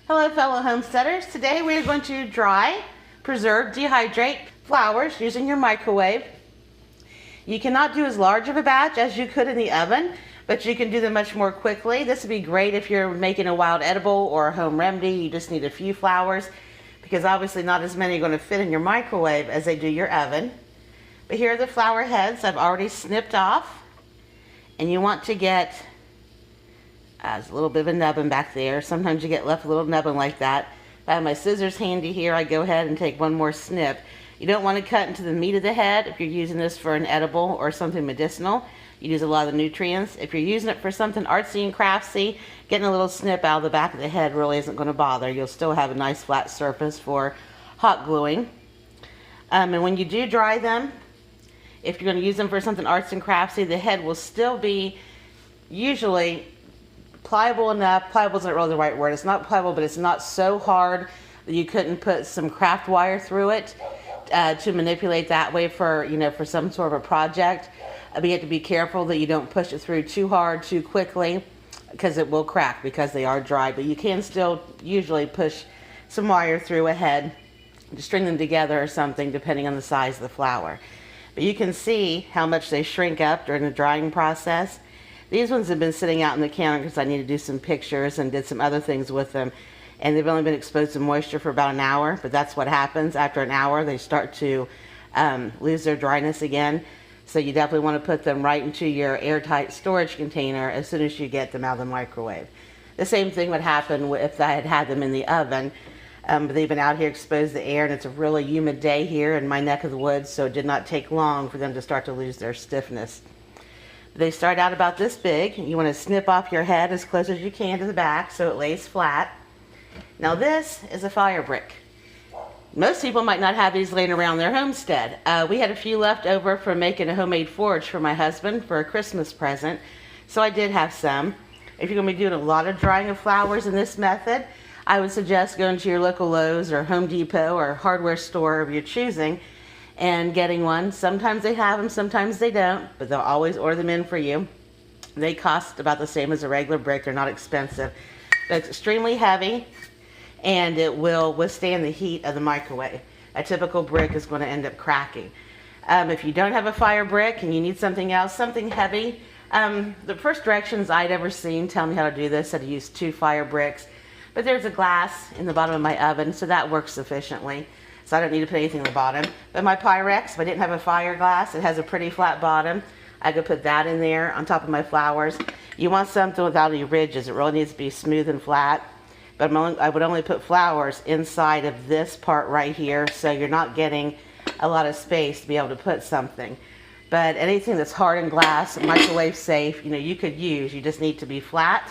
Hello fellow homesteaders. Today we are going to dry, preserve, dehydrate flowers using your microwave. You cannot do as large of a batch as you could in the oven, but you can do them much more quickly. This would be great if you're making a wild edible or a home remedy. You just need a few flowers because obviously not as many are going to fit in your microwave as they do your oven. But here are the flower heads I've already snipped off, and you want to get there's a little bit of a nubbin back there. Sometimes you get left a little nubbin like that. If I have my scissors handy here, I go ahead and take one more snip. You don't want to cut into the meat of the head if you're using this for an edible or something medicinal. You use a lot of the nutrients. If you're using it for something artsy and craftsy, getting a little snip out of the back of the head really isn't going to bother. You'll still have a nice flat surface for hot gluing. And when you do dry them, if you're going to use them for something arts and craftsy, the head will still be usually pliable enough. Pliable isn't really the right word. It's not pliable, but it's not so hard that you couldn't put some craft wire through it to manipulate that way for, for some sort of a project. But you have to be careful that you don't push it through too hard, too quickly, because it will crack because they are dry. But you can still usually push some wire through a head to string them together or something, depending on the size of the flower. But you can see how much they shrink up during the drying process. These ones have been sitting out on the counter because I need to do some pictures and did some other things with them. And they've only been exposed to moisture for about an hour, but that's what happens. After an hour, they start to lose their dryness again. So you definitely want to put them right into your airtight storage container as soon as you get them out of the microwave. The same thing would happen if I had had them in the oven. But they've been out here exposed to air, and it's a really humid day here in my neck of the woods, so it did not take long for them to start to lose their stiffness. They start out about this big. You want to snip off your head as close as you can to the back so it lays flat. Now this is a fire brick. Most people might not have these laying around their homestead. We had a few left over from making a homemade forge for my husband for a Christmas present, so I did have some. If you're going to be doing a lot of drying of flowers in this method, I would suggest going to your local Lowe's or Home Depot or hardware store of your choosing and getting one. Sometimes they have them, sometimes they don't, but they'll always order them in for you. They cost about the same as a regular brick. They're not expensive. But it's extremely heavy, and it will withstand the heat of the microwave. A typical brick is going to end up cracking. If you don't have a fire brick and you need something else, something heavy, the first directions I'd ever seen tell me how to do this, how to use 2 fire bricks. But there's a glass in the bottom of my oven, so that works sufficiently. So I don't need to put anything in the bottom. But my Pyrex, if I didn't have a fire glass, it has a pretty flat bottom. I could put that in there on top of my flowers. You want something without any ridges. It really needs to be smooth and flat. But I would only put flowers inside of this part right here, so you're not getting a lot of space to be able to put something. But anything that's hard and glass, microwave safe, you could use. You just need to be flat,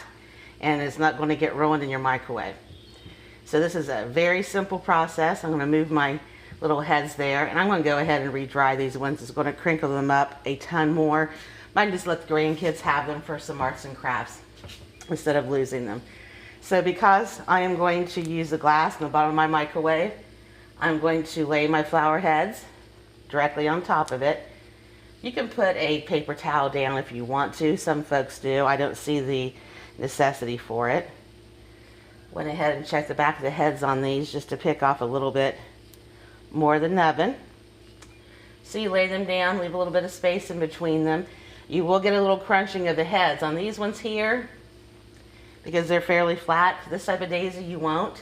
and it's not going to get ruined in your microwave. So this is a very simple process. I'm going to move my little heads there, and I'm going to go ahead and re-dry these ones. It's going to crinkle them up a ton more. Might just let the grandkids have them for some arts and crafts instead of losing them. So because I am going to use the glass in the bottom of my microwave, I'm going to lay my flower heads directly on top of it. You can put a paper towel down if you want to. Some folks do. I don't see the necessity for it. Went ahead and checked the back of the heads on these just to pick off a little bit more of the nubbin. So you lay them down, leave a little bit of space in between them. You will get a little crunching of the heads. On these ones here, because they're fairly flat, this type of daisy you won't.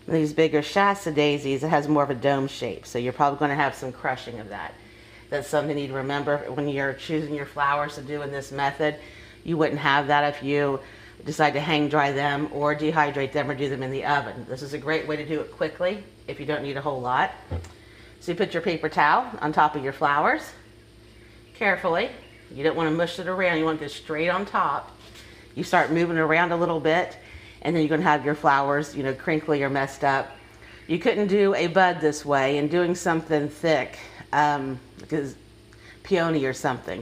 These bigger Shasta daisies, it has more of a dome shape, so you're probably going to have some crushing of that. That's something you need to remember when you're choosing your flowers to do in this method. You wouldn't have that if you decide to hang dry them or dehydrate them or do them in the oven. This is a great way to do it quickly if you don't need a whole lot. So you put your paper towel on top of your flowers carefully. You don't want to mush it around. You want it straight on top. You start moving it around a little bit, and then you're going to have your flowers, crinkly or messed up. You couldn't do a bud this way, and doing something thick, because peony or something,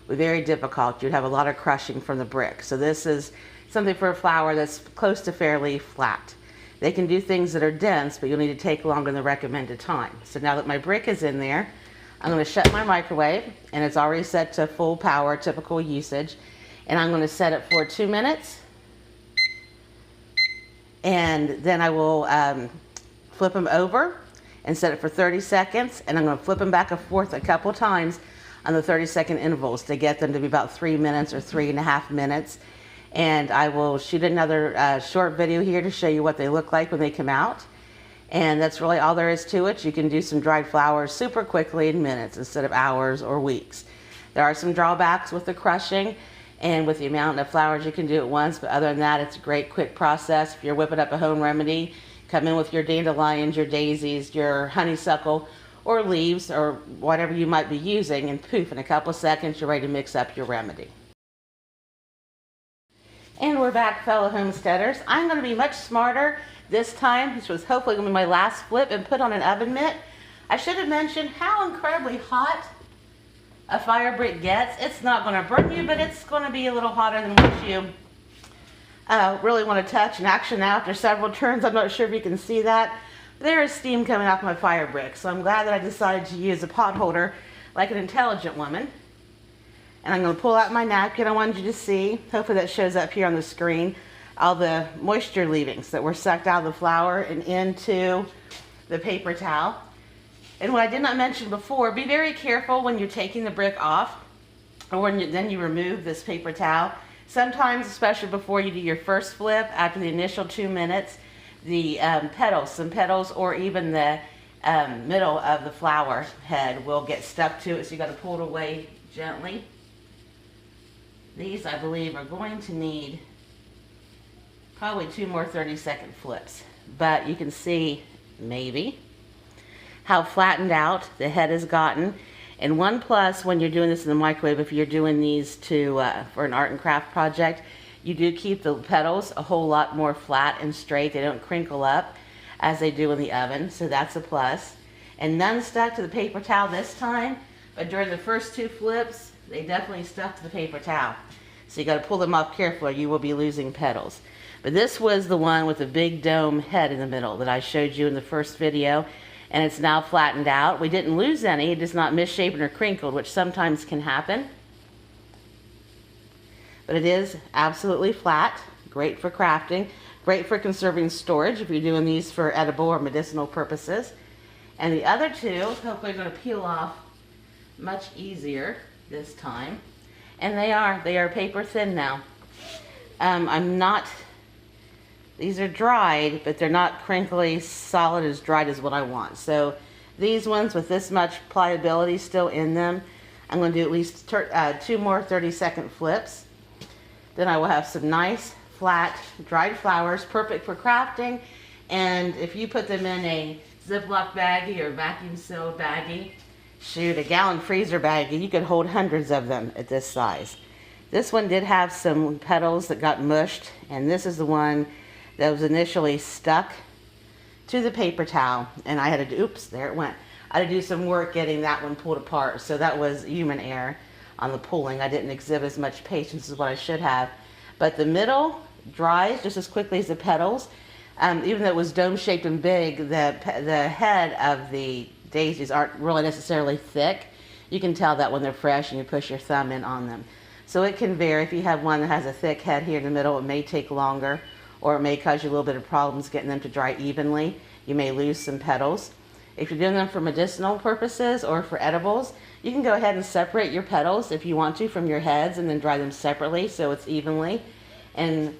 would be very difficult. You'd have a lot of crushing from the brick. So this is something for a flower that's close to fairly flat. They can do things that are dense, but you'll need to take longer than the recommended time. So now that my brick is in there, I'm going to shut my microwave, and it's already set to full power, typical usage, and I'm going to set it for 2 minutes. And And then I will flip them over and set it for 30 seconds. And I'm going to flip them back and forth a couple times on the 30-second intervals to get them to be about 3 minutes or 3.5 minutes. And I will shoot another short video here to show you what they look like when they come out. And that's really all there is to it. You can do some dried flowers super quickly in minutes instead of hours or weeks. There are some drawbacks with the crushing and with the amount of flowers you can do at once, but other than that, it's a great quick process. If you're whipping up a home remedy, come in with your dandelions, your daisies, your honeysuckle, or leaves, or whatever you might be using, and poof, in a couple of seconds, you're ready to mix up your remedy. And we're back, fellow homesteaders. I'm going to be much smarter this time. This was hopefully going to be my last flip and put on an oven mitt. I should have mentioned how incredibly hot a fire brick gets. It's not going to burn you, but it's going to be a little hotter than what you really want to touch. And actually now, after several turns, I'm not sure if you can see that, there is steam coming off my fire brick. So I'm glad that I decided to use a pot holder like an intelligent woman. And I'm going to pull out my napkin. I wanted you to see, hopefully that shows up here on the screen, all the moisture leavings that were sucked out of the flour and into the paper towel. And what I did not mention before, be very careful when you're taking the brick off or when then you remove this paper towel. Sometimes, especially before you do your first flip, after the initial 2 minutes, the some petals or even the middle of the flower head will get stuck to it, so you got to pull it away gently. These, I believe, are going to need probably 2 more 30-second flips. But you can see, maybe, how flattened out the head has gotten. And one plus when you're doing this in the microwave, if you're doing these for an art and craft project, you do keep the petals a whole lot more flat and straight. They don't crinkle up as they do in the oven, so that's a plus. And none stuck to the paper towel this time, but during the first 2 flips, they definitely stuck to the paper towel. So you got to pull them off carefully or you will be losing petals. But this was the one with the big dome head in the middle that I showed you in the first video, and it's now flattened out. We didn't lose any, it is not misshapen or crinkled, which sometimes can happen. But it is absolutely flat, great for crafting, great for conserving storage if you're doing these for edible or medicinal purposes. And the other 2, hopefully are going to peel off much easier this time. And they are paper thin now. These are dried, but they're not crinkly, solid, as dried as what I want. So these ones with this much pliability still in them, I'm going to do at least 2 more 30-second flips. Then I will have some nice, flat, dried flowers, perfect for crafting. And if you put them in a Ziploc baggie or vacuum sealed baggie, shoot, a gallon freezer baggie, you could hold hundreds of them at this size. This one did have some petals that got mushed, and this is the one that was initially stuck to the paper towel, and I had to do, oops, there it went. I had to do some work getting that one pulled apart, so that was human error on the pulling. I didn't exhibit as much patience as what I should have. But the middle dries just as quickly as the petals. Even though it was dome-shaped and big, the head of the daisies aren't really necessarily thick. You can tell that when they're fresh and you push your thumb in on them. So it can vary. If you have one that has a thick head here in the middle, it may take longer, or it may cause you a little bit of problems getting them to dry evenly. You may lose some petals. If you're doing them for medicinal purposes or for edibles, you can go ahead and separate your petals if you want to from your heads and then dry them separately so it's evenly. And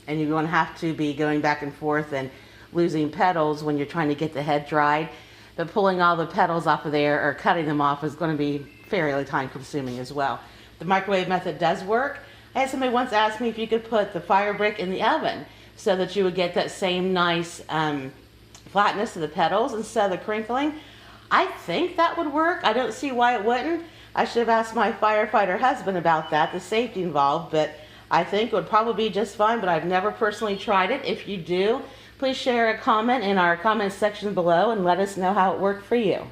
you won't have to be going back and forth and losing petals when you're trying to get the head dried. But pulling all the petals off of there or cutting them off is going to be fairly time consuming as well. The microwave method does work. I had somebody once ask me if you could put the fire brick in the oven so that you would get that same nice flatness of the petals instead of the crinkling. I think that would work. I don't see why it wouldn't. I should have asked my firefighter husband about that, the safety involved, but I think it would probably be just fine, but I've never personally tried it. If you do, please share a comment in our comment section below and let us know how it worked for you.